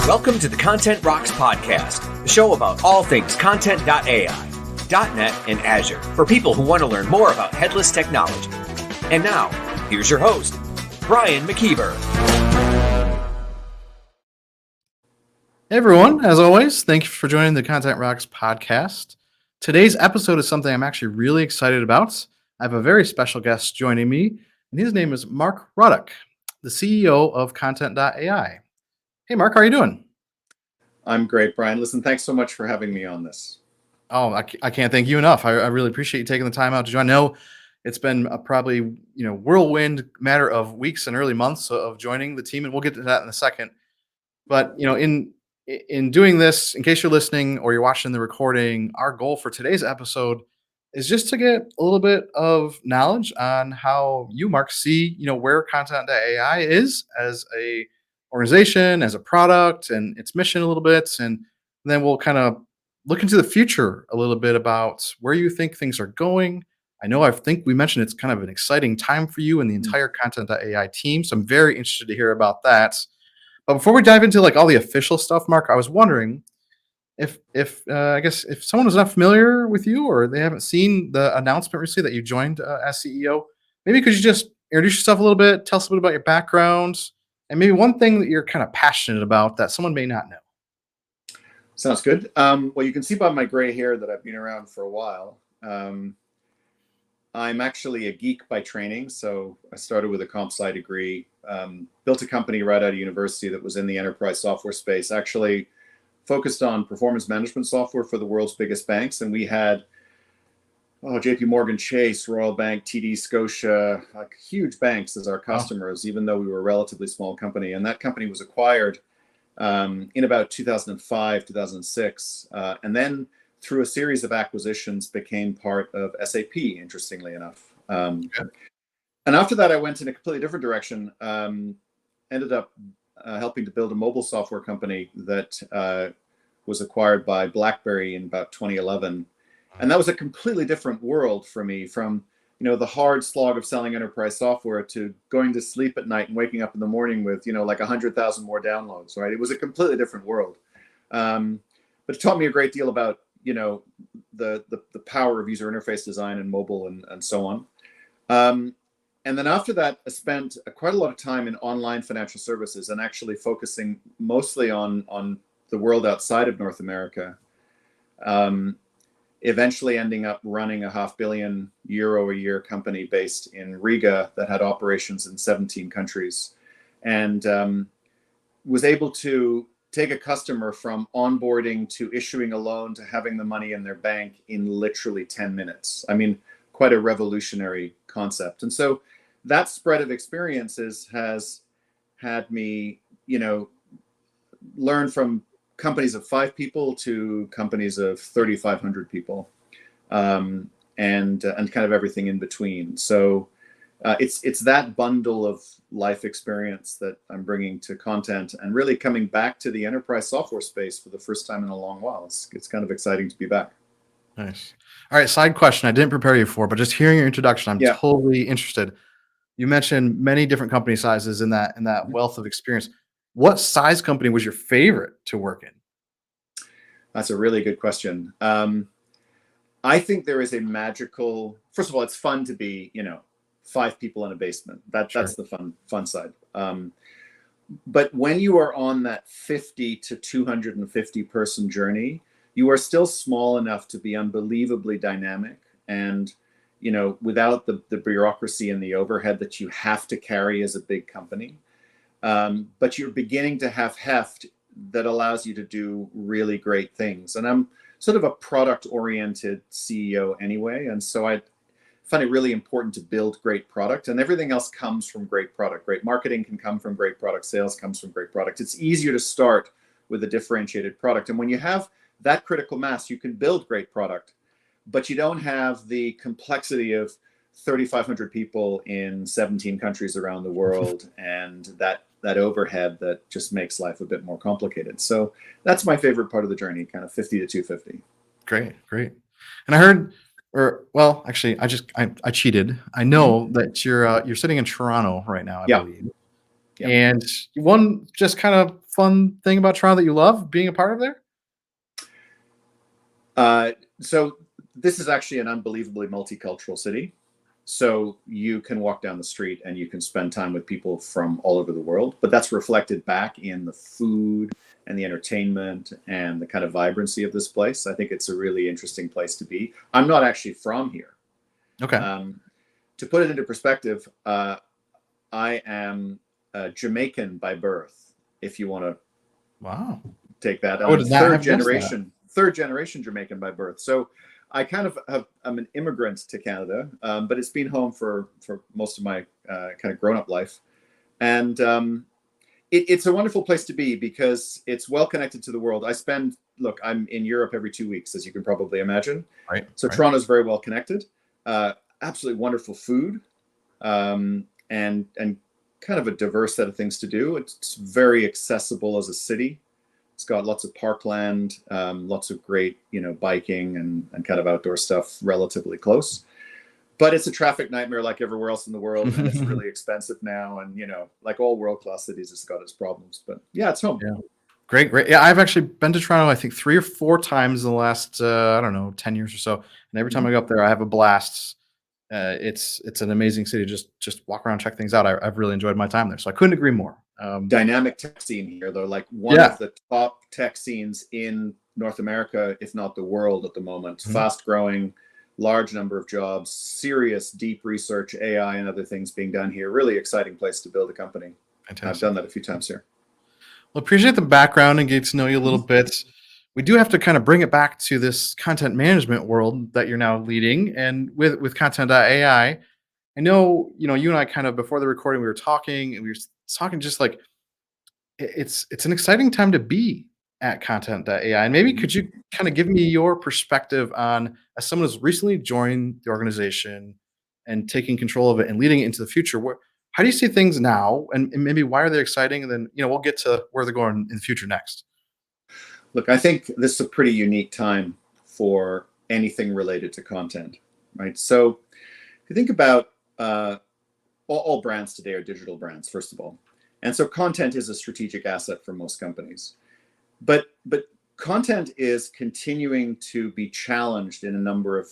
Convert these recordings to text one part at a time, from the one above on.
Welcome to the Kontent Rocks podcast, the show about all things Kontent.ai, .net, and Azure for people who want to learn more about headless technology. And now, here's your host, Brian McKeiver. Hey everyone, as always, thank you for joining the Kontent Rocks podcast. Today's episode is something I'm actually really excited about. I have a very special guest joining me, and his name is Mark Ruddock, the CEO of Kontent.ai. Hey Mark, how are you doing? I'm great, Brian. Listen, thanks so much for having me on this. Oh, I can't thank you enough. I really appreciate you taking the time out to join. I know it's been a probably whirlwind matter of weeks and early months of joining the team, and we'll get to that in a second. But in doing this, in case you're listening or you're watching the recording, our goal for today's episode is just to get a little bit of knowledge on how you, Mark, see where Kontent.ai is as a organization, as a product, and its mission a little bit, and then we'll kind of look into the future a little bit about where you think things are going. I think we mentioned it's kind of an exciting time for you and the entire Kontent.ai team, so I'm very interested to hear about that. But before we dive into all the official stuff, Mark, I was wondering if someone is not familiar with you or they haven't seen the announcement recently that you joined as CEO, maybe could you just introduce yourself a little bit, tell us a bit about your background, and maybe one thing that you're kind of passionate about that someone may not know. Sounds good. Well, you can see by my gray hair that I've been around for a while. I'm actually a geek by training, so I started with a comp sci degree, built a company right out of university that was in the enterprise software space, actually focused on performance management software for the world's biggest banks. And we had JP Morgan Chase, Royal Bank, TD Scotia, huge banks as our customers, even though we were a relatively small company. And that company was acquired in about 2005, 2006. And then through a series of acquisitions became part of SAP, interestingly enough. And after that, I went in a completely different direction, ended up helping to build a mobile software company that was acquired by BlackBerry in about 2011. And that was a completely different world for me, from the hard slog of selling enterprise software to going to sleep at night and waking up in the morning with 100,000 more downloads. Right? It was a completely different world, but it taught me a great deal about the power of user interface design and mobile and so on. And then after that, I spent quite a lot of time in online financial services and actually focusing mostly on the world outside of North America. Eventually ending up running a €500 million a year company based in Riga that had operations in 17 countries, and was able to take a customer from onboarding to issuing a loan to having the money in their bank in literally 10 minutes. I mean, quite a revolutionary concept. And so that spread of experiences has had me, learn from companies of 5 people to companies of 3,500 people, and kind of everything in between. So it's that bundle of life experience that I'm bringing to Kontent, and really coming back to the enterprise software space for the first time in a long while. It's kind of exciting to be back. Nice. All right, side question I didn't prepare you for, but just hearing your introduction, I'm totally interested. You mentioned many different company sizes in that wealth of experience. What size company was your favorite to work in? That's a really good question. I think there is a magical, first of all, it's fun to be, 5 people in a basement. That's the fun side. But when you are on that 50 to 250 person journey, you are still small enough to be unbelievably dynamic, and without the bureaucracy and the overhead that you have to carry as a big company. But you're beginning to have heft that allows you to do really great things. And I'm sort of a product-oriented CEO anyway, and so I find it really important to build great product, and everything else comes from great product. Great marketing can come from great product. Sales comes from great product. It's easier to start with a differentiated product. And when you have that critical mass, you can build great product, but you don't have the complexity of 3,500 people in 17 countries around the world and that overhead that just makes life a bit more complicated. So that's my favorite part of the journey, kind of 50 to 250. Great. And I heard, I cheated. I know that you're sitting in Toronto right now, I believe. Yeah. And one just kind of fun thing about Toronto that you love being a part of there? So this is actually an unbelievably multicultural city. So you can walk down the street and you can spend time with people from all over the world, but that's reflected back in the food and the entertainment and the kind of vibrancy of this place. I think it's a really interesting place to be. I'm not actually from here. Okay. To put it into perspective, I am Jamaican by birth, if you want to Wow. take that. I would I'm not have guessed that. third generation Jamaican by birth. So I kind of I'm an immigrant to Canada, but it's been home for most of my kind of grown up life, and it's a wonderful place to be because it's well connected to the world. I'm in Europe every 2 weeks, as you can probably imagine. Right. So right. Toronto's very well connected. Absolutely wonderful food, and kind of a diverse set of things to do. It's very accessible as a city. It's got lots of parkland, lots of great, biking and kind of outdoor stuff relatively close. But it's a traffic nightmare like everywhere else in the world, and it's really expensive now. And, like all world-class cities, it's got its problems. But yeah, it's home. Yeah. Great. Yeah, I've actually been to Toronto, I think 3 or 4 times in the last, 10 years or so. And every time I go up there, I have a blast. It's an amazing city. Just walk around, check things out. I've really enjoyed my time there. So I couldn't agree more. Dynamic tech scene here, though, like one of the top tech scenes in North America, if not the world at the moment. Mhm. Fast growing, large number of jobs, serious deep research, AI and other things being done here. Really exciting place to build a company. Fantastic. I've done that a few times here. Well, appreciate the background and get to know you a little bit. We do have to kind of bring it back to this content management world that you're now leading, and with Kontent.ai. I know, you and I kind of before the recording we were talking, and we were talking just like it's an exciting time to be at Kontent.ai. And maybe could you kind of give me your perspective on, as someone who's recently joined the organization and taking control of it and leading it into the future, how do you see things now, and maybe why are they exciting? And then, we'll get to where they're going in the future next. Look, I think this is a pretty unique time for anything related to content, right? So if you think about all brands today are digital brands, first of all. And so content is a strategic asset for most companies. But content is continuing to be challenged in a number of,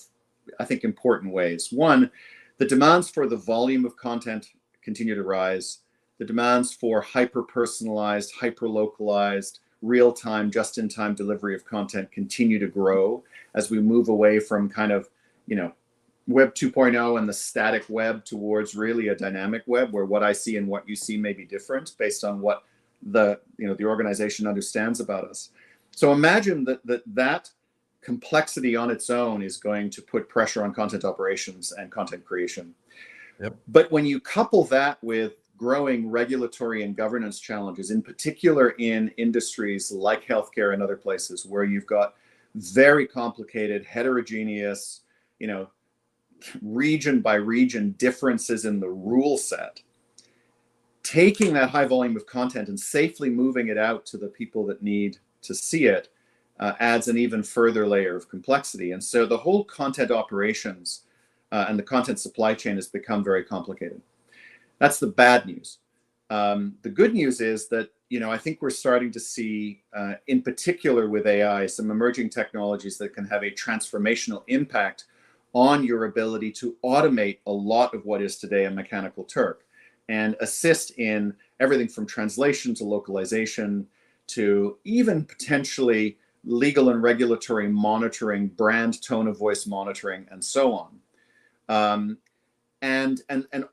I think, important ways. One, the demands for the volume of content continue to rise. The demands for hyper-personalized, hyper-localized, real-time, just-in-time delivery of content continue to grow as we move away from kind of, Web 2.0 and the static web towards really a dynamic web where what I see and what you see may be different based on what the organization understands about us. So imagine that complexity on its own is going to put pressure on content operations and content creation. Yep. But when you couple that with growing regulatory and governance challenges, in particular in industries like healthcare and other places where you've got very complicated, heterogeneous, region by region differences in the rule set, taking that high volume of content and safely moving it out to the people that need to see it adds an even further layer of complexity. And so the whole content operations and the content supply chain has become very complicated. That's the bad news. The good news is that, I think we're starting to see, in particular with AI, some emerging technologies that can have a transformational impact on your ability to automate a lot of what is today a mechanical Turk and assist in everything from translation to localization to even potentially legal and regulatory monitoring, brand tone of voice monitoring, and so on. And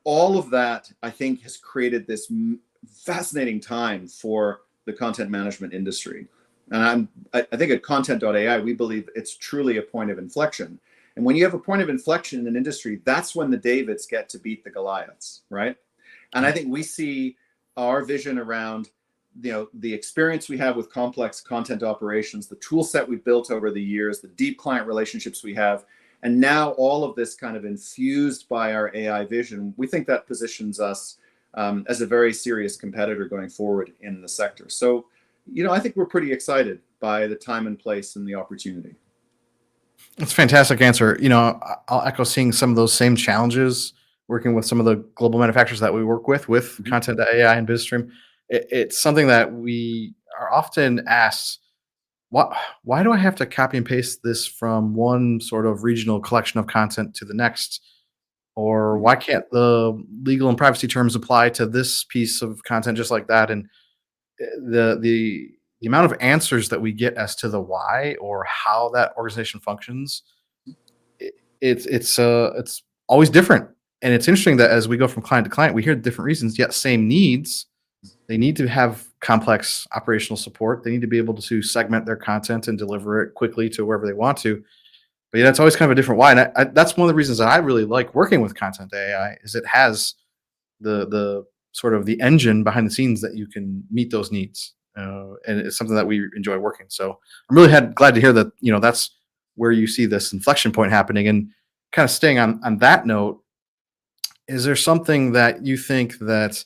all of that, I think, has created this fascinating time for the content management industry. And I think at Kontent.ai, we believe it's truly a point of inflection. And when you have a point of inflection in an industry, that's when the Davids get to beat the Goliaths, right? And I think we see our vision around, the experience we have with complex content operations, the tool set we've built over the years, the deep client relationships we have, and now all of this kind of infused by our AI vision, we think that positions us as a very serious competitor going forward in the sector. So, I think we're pretty excited by the time and place and the opportunity. That's a fantastic answer. I'll echo seeing some of those same challenges working with some of the global manufacturers that we work with Content.ai and BizStream, it's something that we are often asked, why do I have to copy and paste this from one sort of regional collection of content to the next? Or why can't the legal and privacy terms apply to this piece of content just like that? And the amount of answers that we get as to the why or how that organization functions, it's always different. And it's interesting that as we go from client to client, we hear different reasons, yet same needs. They need to have complex operational support. They need to be able to segment their content and deliver it quickly to wherever they want to. But yeah, that's always kind of a different why. And that's one of the reasons that I really like working with Content AI is it has the sort of the engine behind the scenes that you can meet those needs. And it's something that we enjoy working. So I'm really glad to hear that, that's where you see this inflection point happening. And kind of staying on that note, is there something that you think that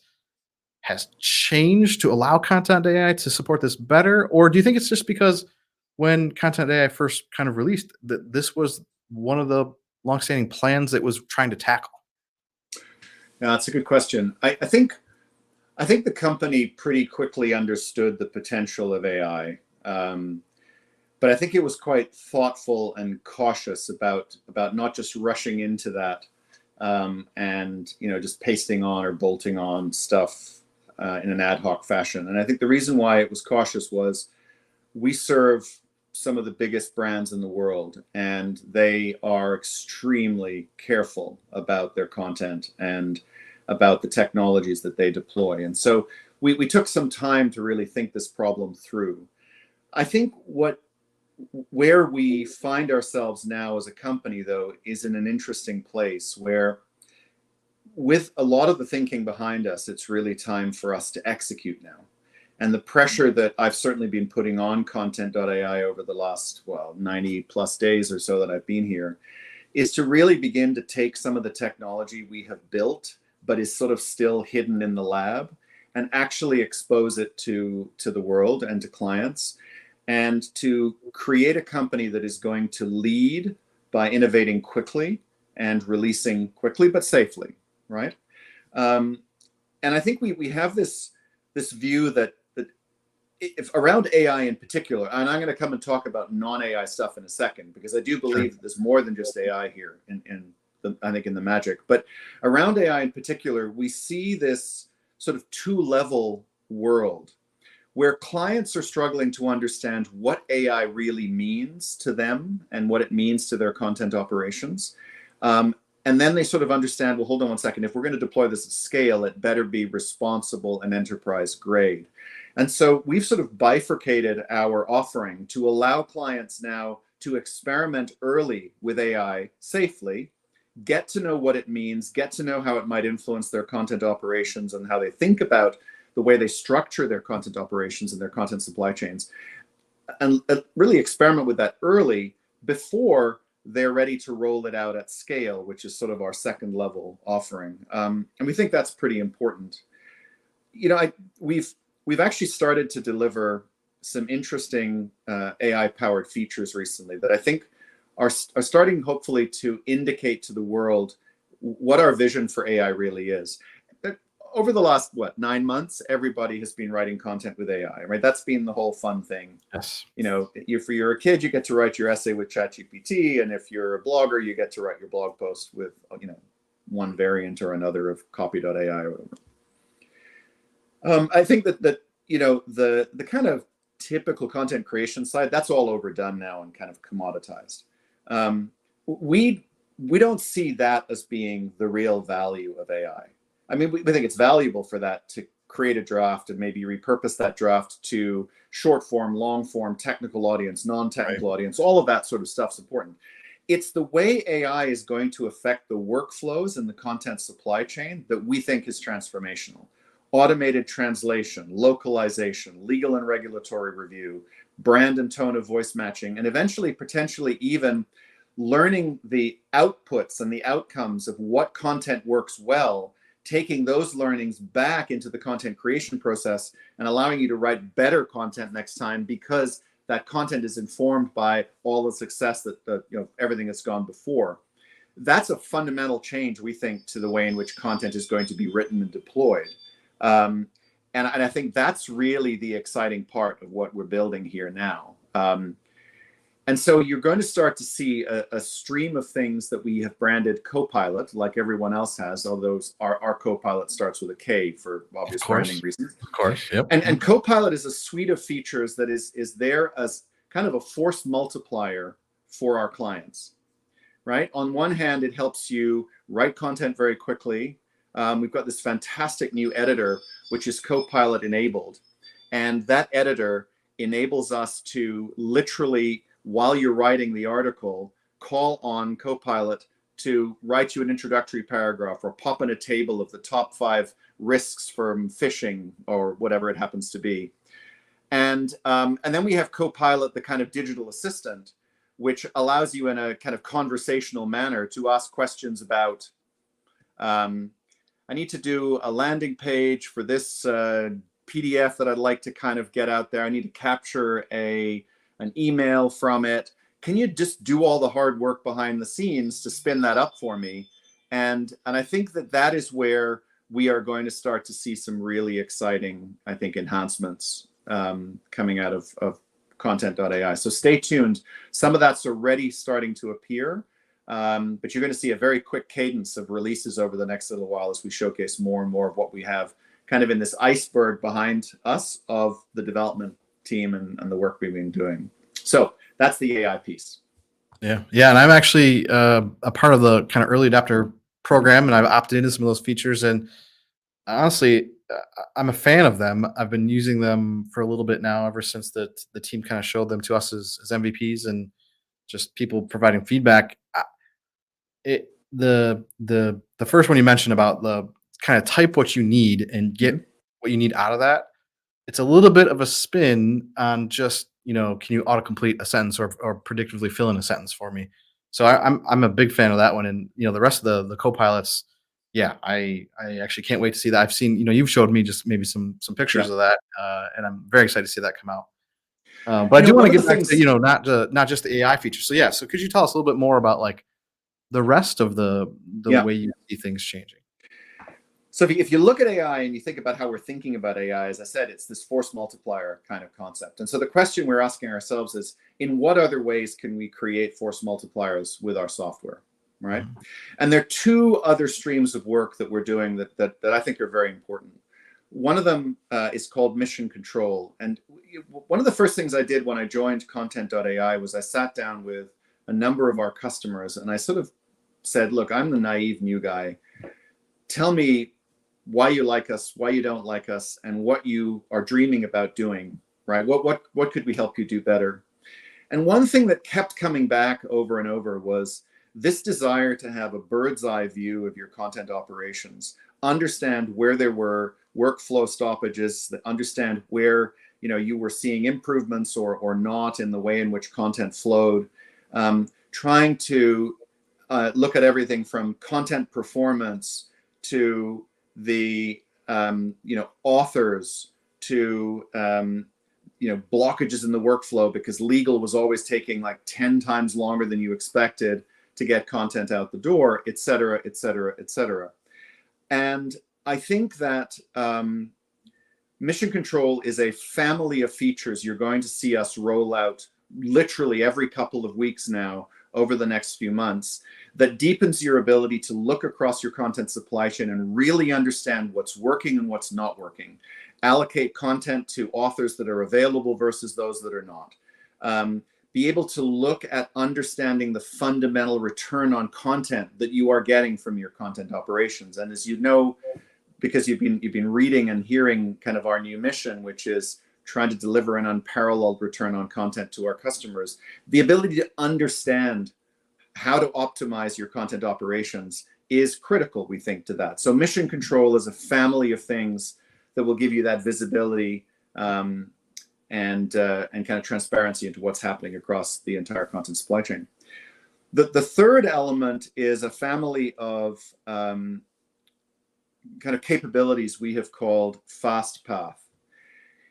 has changed to allow Content AI to support this better? Or do you think it's just because when Content AI first kind of released, that this was one of the longstanding plans it was trying to tackle? Yeah, that's a good question. I think the company pretty quickly understood the potential of AI, but I think it was quite thoughtful and cautious about not just rushing into that and just pasting on or bolting on stuff in an ad hoc fashion. And I think the reason why it was cautious was we serve some of the biggest brands in the world, and they are extremely careful about their content and about the technologies that they deploy. And so we took some time to really think this problem through. I think where we find ourselves now as a company, though, is in an interesting place where, with a lot of the thinking behind us, it's really time for us to execute now. And the pressure that I've certainly been putting on Content.ai over the last, 90 plus days or so that I've been here, is to really begin to take some of the technology we have built, but is sort of still hidden in the lab, and actually expose it to the world and to clients, and to create a company that is going to lead by innovating quickly and releasing quickly, but safely, right? And I think we have this view that if around AI in particular, and I'm going to come and talk about non-AI stuff in a second, because I do believe that there's more than just AI here I think in the magic. But around AI in particular, we see this sort of two-level world where clients are struggling to understand what AI really means to them and what it means to their content operations. And then they sort of understand, well, hold on one second, if we're going to deploy this at scale, it better be responsible and enterprise grade. And so we've sort of bifurcated our offering to allow clients now to experiment early with AI safely, get to know what it means, get to know how it might influence their content operations and how they think about the way they structure their content operations and their content supply chains, and really experiment with that early before they're ready to roll it out at scale, which is sort of our second level offering. And we think that's pretty important. We've actually started to deliver some interesting AI-powered features recently that I think are starting, hopefully, to indicate to the world what our vision for AI really is. Over the last, 9 months, everybody has been writing content with AI, right? That's been the whole fun thing. Yes. If you're a kid, you get to write your essay with ChatGPT, and if you're a blogger, you get to write your blog post with, one variant or another of copy.ai or whatever. I think that the kind of typical content creation side, that's all overdone now and kind of commoditized. We don't see that as being the real value of AI. I mean, we think it's valuable for that to create a draft and maybe repurpose that draft to short form, long form, technical audience, non-technical audience. All of that sort of stuff's important. It's the way AI is going to affect the workflows in the content supply chain that we think is transformational. Automated translation, localization, legal and regulatory review, brand and tone of voice matching, and eventually, potentially even learning the outputs and the outcomes of what content works well, taking those learnings back into the content creation process and allowing you to write better content next time because that content is informed by all the success that everything that's gone before. that's a fundamental change, we think, to the way in which content is going to be written and deployed. And I think that's really the exciting part of what we're building here now. And so you're going to start to see a stream of things that we have branded Copilot, like everyone else has, although our Copilot starts with a K for obvious branding reasons. Of course, yep. And Copilot is a suite of features that is there as kind of a force multiplier for our clients, right? On one hand, it helps you write content very quickly. We've got this fantastic new editor, which is Copilot enabled. And that editor enables us to literally, while you're writing the article, call on Copilot to write you an introductory paragraph or pop in a table of the top 5 risks from phishing or whatever it happens to be. And then we have Copilot, the kind of digital assistant, which allows you in a kind of conversational manner to ask questions about, I need to do a landing page for this PDF that I'd like to kind of get out there. I need to capture an email from it. Can you just do all the hard work behind the scenes to spin that up for me? And I think that is where we are going to start to see some really exciting, I think, enhancements coming out of Kontent.ai. So stay tuned. Some of that's already starting to appear, but you're going to see a very quick cadence of releases over the next little while as we showcase more and more of what we have kind of in this iceberg behind us of the development team and the work we've been doing. So that's the AI piece. Yeah. And I'm actually a part of the kind of early adopter program, and I've opted into some of those features. And honestly, I'm a fan of them. I've been using them for a little bit now, ever since the team kind of showed them to us as MVPs and just people providing feedback. The first one you mentioned about the kind of type what you need and get what you need out of that. It's a little bit of a spin on just, can you autocomplete a sentence or predictively fill in a sentence for me? So I'm a big fan of that one. And, the rest of the Copilots, yeah, I actually can't wait to see that. I've seen, you've showed me just maybe some pictures of that. And I'm very excited to see that come out. But I do want to get back to, not just the AI features. So yeah, so could you tell us a little bit more about like the rest of the way you see things changing? So if you look at AI and you think about how we're thinking about AI, as I said, it's this force multiplier kind of concept. And so the question we're asking ourselves is, in what other ways can we create force multipliers with our software, right? Mm-hmm. And there are 2 other streams of work that we're doing that I think are very important. One of them is called mission control. And one of the first things I did when I joined Kontent.ai was I sat down with a number of our customers and I sort of said, look, I'm the naive new guy. Tell me why you like us, why you don't like us, and what you are dreaming about doing, right? What could we help you do better? And one thing that kept coming back over and over was this desire to have a bird's eye view of your content operations, understand where there were workflow stoppages, understand where you were seeing improvements or not in the way in which content flowed, trying to look at everything from content performance to the authors to blockages in the workflow because legal was always taking like 10 times longer than you expected to get content out the door, et cetera, et cetera, et cetera. And I think that Mission Control is a family of features you're going to see us roll out literally every couple of weeks now over the next few months that deepens your ability to look across your content supply chain and really understand what's working and what's not working. Allocate content to authors that are available versus those that are not. Be able to look at understanding the fundamental return on content that you are getting from your content operations. And as you know, because you've been reading and hearing kind of our new mission, which is trying to deliver an unparalleled return on content to our customers, the ability to understand how to optimize your content operations is critical, we think, to that. So Mission Control is a family of things that will give you that visibility and kind of transparency into what's happening across the entire content supply chain. The third element is a family of kind of capabilities we have called Fast Path.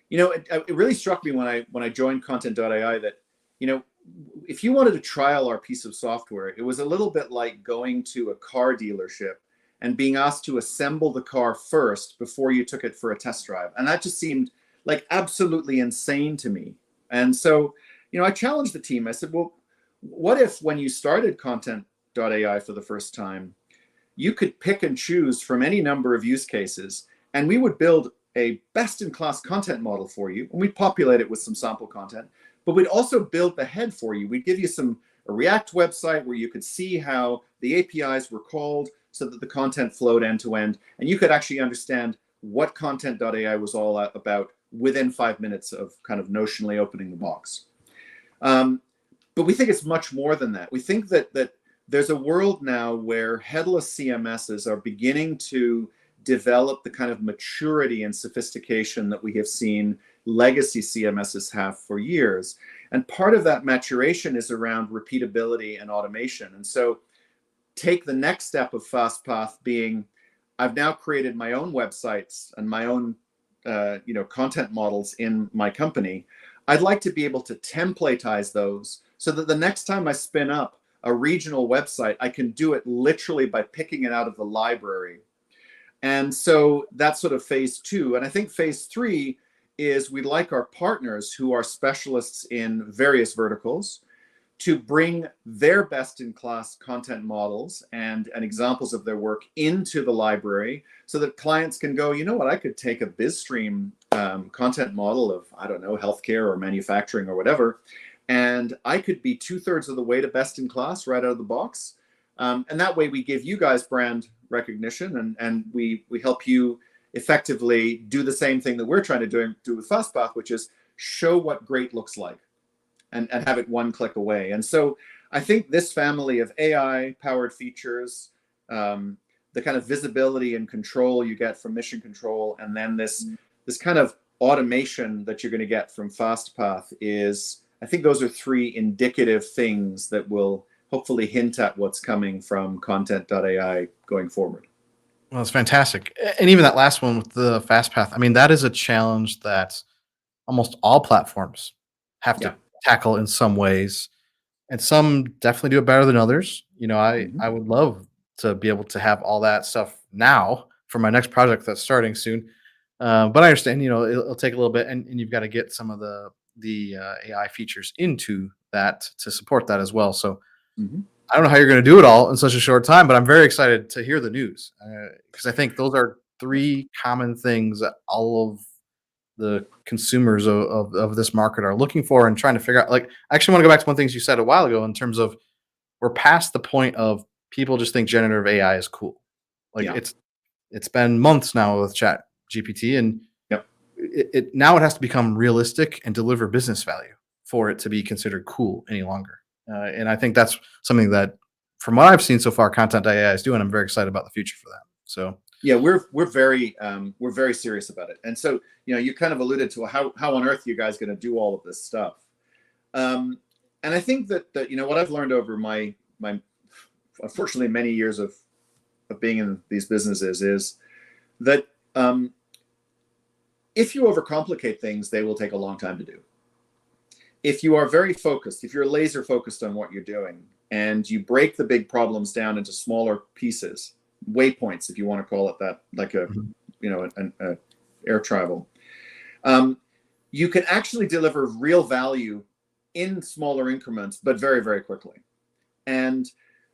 It really struck me when I joined Kontent.ai that, if you wanted to trial our piece of software, it was a little bit like going to a car dealership and being asked to assemble the car first before you took it for a test drive. And that just seemed like absolutely insane to me. And so, I challenged the team. I said, well, what if when you started Kontent.ai for the first time, you could pick and choose from any number of use cases, and we would build a best-in-class content model for you, and we'd populate it with some sample content, but we'd also build the head for you. We'd give you a React website where you could see how the APIs were called so that the content flowed end to end, and you could actually understand what Kontent.ai was all about within 5 minutes of kind of notionally opening the box. But we think it's much more than that. We think that there's a world now where headless CMSs are beginning to develop the kind of maturity and sophistication that we have seen legacy CMSs have for years. And part of that maturation is around repeatability and automation. And so take the next step of FastPath being, I've now created my own websites and my own content models in my company. I'd like to be able to templatize those so that the next time I spin up a regional website, I can do it literally by picking it out of the library. And so that's sort of phase 2. And I think phase 3 is we'd like our partners who are specialists in various verticals to bring their best-in-class content models and examples of their work into the library so that clients can go, you know what, I could take a BizStream content model of, I don't know, healthcare or manufacturing or whatever, and I could be 2/3 of the way to best-in-class right out of the box. And that way we give you guys brand recognition and we help you effectively do the same thing that we're trying to do with FastPath, which is show what great looks like. And have it one click away. And so I think this family of AI-powered features, the kind of visibility and control you get from mission control, and then this kind of automation that you're going to get from FastPath is, I think those are 3 indicative things that will hopefully hint at what's coming from Kontent.ai going forward. Well, it's fantastic. And even that last one with the FastPath, I mean, that is a challenge that almost all platforms have to tackle in some ways, and some definitely do it better than others. I would love to be able to have all that stuff now for my next project that's starting soon. But I understand, it'll take a little bit, and you've got to get some of the AI features into that to support that as well. So I don't know how you're going to do it all in such a short time, but I'm very excited to hear the news because I think those are 3 common things that all of the consumers of this market are looking for and trying to figure out. Like, I actually want to go back to one thing you said a while ago in terms of we're past the point of people just think generative AI is cool. Like it's been months now with Chat GPT, and it now it has to become realistic and deliver business value for it to be considered cool any longer. And I think that's something that, from what I've seen so far, Kontent.ai is doing. I'm very excited about the future for that. So. Yeah, we're very serious about it. And so, you kind of alluded to how on earth are you guys going to do all of this stuff? And I think that what I've learned over my unfortunately many years of being in these businesses is that if you overcomplicate things, they will take a long time to do. If you are very focused, if you're laser focused on what you're doing, and you break the big problems down into smaller pieces, waypoints, if you want to call it that, like an air travel, you can actually deliver real value in smaller increments, but very, very quickly. And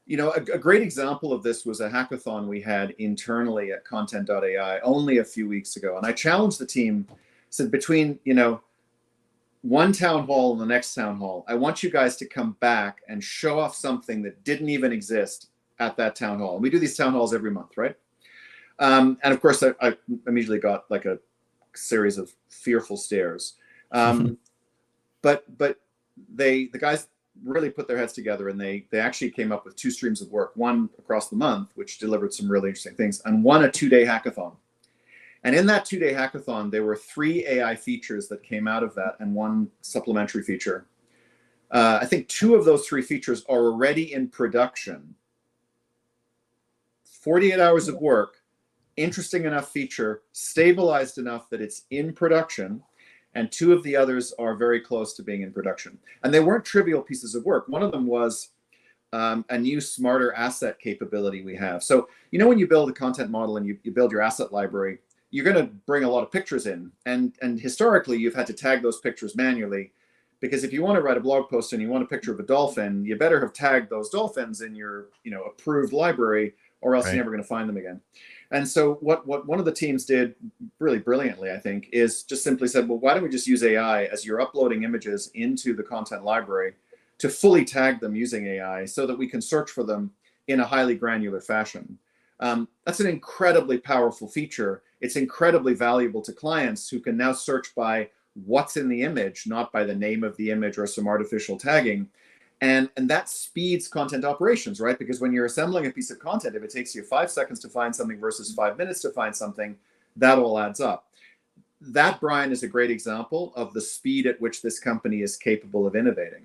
a great example of this was a hackathon we had internally at Kontent.ai only a few weeks ago. And I challenged the team, said between one town hall and the next town hall, I want you guys to come back and show off something that didn't even exist at that town hall. And we do these town halls every month, right? And of course, I immediately got like a series of fearful stares. But the guys really put their heads together, and they actually came up with 2 streams of work, one across the month, which delivered some really interesting things, and one a 2-day hackathon. And in that 2-day hackathon, there were 3 AI features that came out of that and 1 supplementary feature. I think 2 of those 3 features are already in production. 48 hours of work, interesting enough feature, stabilized enough that it's in production. and two of the others are very close to being in production. And they weren't trivial pieces of work. One of them was a new smarter asset capability we have. So, when you build a content model and you build your asset library, you're going to bring a lot of pictures in. And historically, you've had to tag those pictures manually, because if you want to write a blog post and you want a picture of a dolphin, you better have tagged those dolphins in your approved library, or else you're never going to find them again. And so what one of the teams did really brilliantly, I think, is just simply said, well, why don't we just use AI as you're uploading images into the content library to fully tag them using AI so that we can search for them in a highly granular fashion. That's an incredibly powerful feature. It's incredibly valuable to clients who can now search by what's in the image, not by the name of the image or some artificial tagging. And that speeds content operations, right? Because when you're assembling a piece of content, if it takes you 5 seconds to find something versus 5 minutes to find something, that all adds up. That, Brian, is a great example of the speed at which this company is capable of innovating.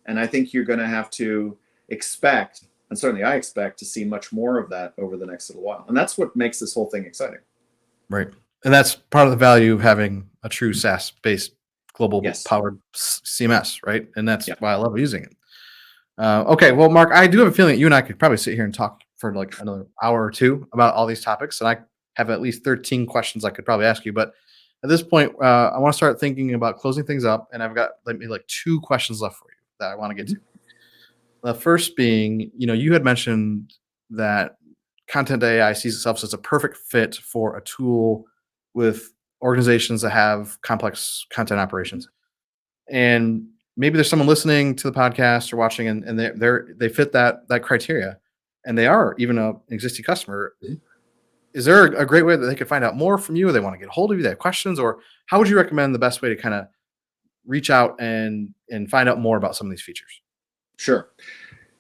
And I think you're going to have to expect, and certainly I expect, to see much more of that over the next little while. And that's what makes this whole thing exciting. Right. And that's part of the value of having a true SaaS-based global powered CMS, right? And that's why I love using it. Okay, well, Mark, I do have a feeling that you and I could probably sit here and talk for like another hour or two about all these topics. And I have at least 13 questions I could probably ask you. But at this point, I want to start thinking about closing things up. And I've got maybe like 2 questions left for you that I want to get to. The first being, you had mentioned that Kontent.ai sees itself as a perfect fit for a tool with organizations that have complex content operations. And maybe there's someone listening to the podcast or watching, and they fit that criteria, and they are even an existing customer. Is there a great way that they could find out more from you, or they want to get a hold of you, they have questions, or how would you recommend the best way to kind of reach out and find out more about some of these features? Sure.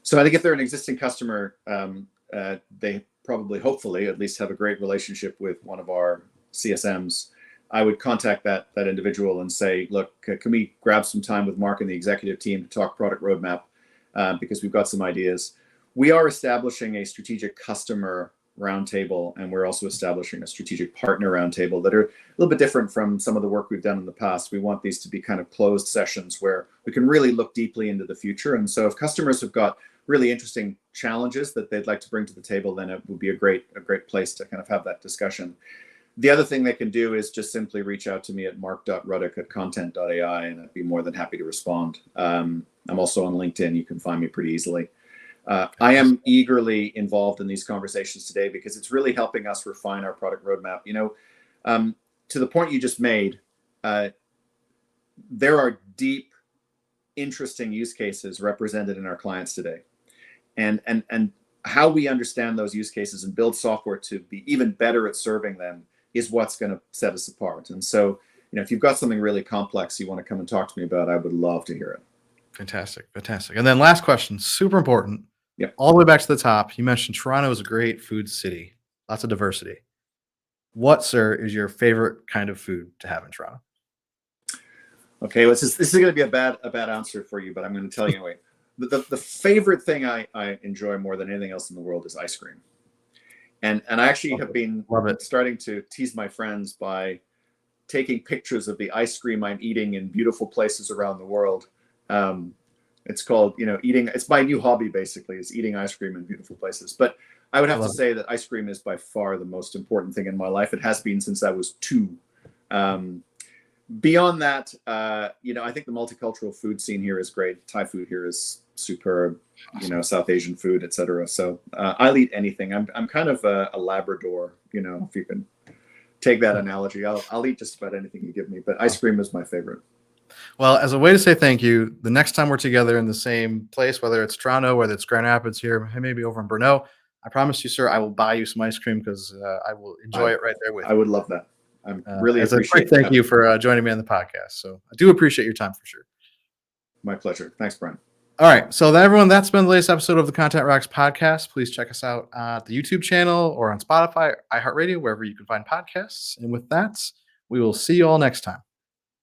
So I think if they're an existing customer, they probably, hopefully, at least have a great relationship with one of our CSMs. I would contact that individual and say, look, can we grab some time with Mark and the executive team to talk product roadmap, because we've got some ideas. We are establishing a strategic customer roundtable, and we're also establishing a strategic partner roundtable that are a little bit different from some of the work we've done in the past. We want these to be kind of closed sessions where we can really look deeply into the future. And so if customers have got really interesting challenges that they'd like to bring to the table, then it would be a great place to kind of have that discussion. The other thing they can do is just simply reach out to me at mark.ruddock@kontent.ai, and I'd be more than happy to respond. I'm also on LinkedIn. You can find me pretty easily. I am eagerly involved in these conversations today because it's really helping us refine our product roadmap. To the point you just made, there are deep, interesting use cases represented in our clients today. And how we understand those use cases and build software to be even better at serving them is what's going to set us apart. And so, if you've got something really complex you want to come and talk to me about, I would love to hear it. Fantastic. And then last question, super important. Yep. All the way back to the top, you mentioned Toronto is a great food city, lots of diversity. What, sir, is your favorite kind of food to have in Toronto? Okay, well, this is going to be a bad answer for you, but I'm going to tell you anyway. The favorite thing I enjoy more than anything else in the world is ice cream. And I actually have been starting to tease my friends by taking pictures of the ice cream I'm eating in beautiful places around the world. It's called, eating. It's my new hobby, basically, is eating ice cream in beautiful places. But I would have to say that ice cream is by far the most important thing in my life. It has been since I was 2. Beyond that, I think the multicultural food scene here is great. Thai food here is superb, South Asian food, etc. So I'll eat anything. I'm kind of a Labrador, if you can take that analogy. I'll eat just about anything you give me, but ice cream is my favorite. Well, as a way to say thank you, the next time we're together in the same place, whether it's Toronto, whether it's Grand Rapids here, maybe over in Brno, I promise you, sir, I will buy you some ice cream because I will enjoy it right there with you. I would love that. I'm really as a quick thank you for joining me on the podcast. So I do appreciate your time for sure. My pleasure. Thanks, Brian. All right. So everyone, that's been the latest episode of the Kontent Rocks podcast. Please check us out at the YouTube channel or on Spotify, iHeartRadio, wherever you can find podcasts. And with that, we will see you all next time.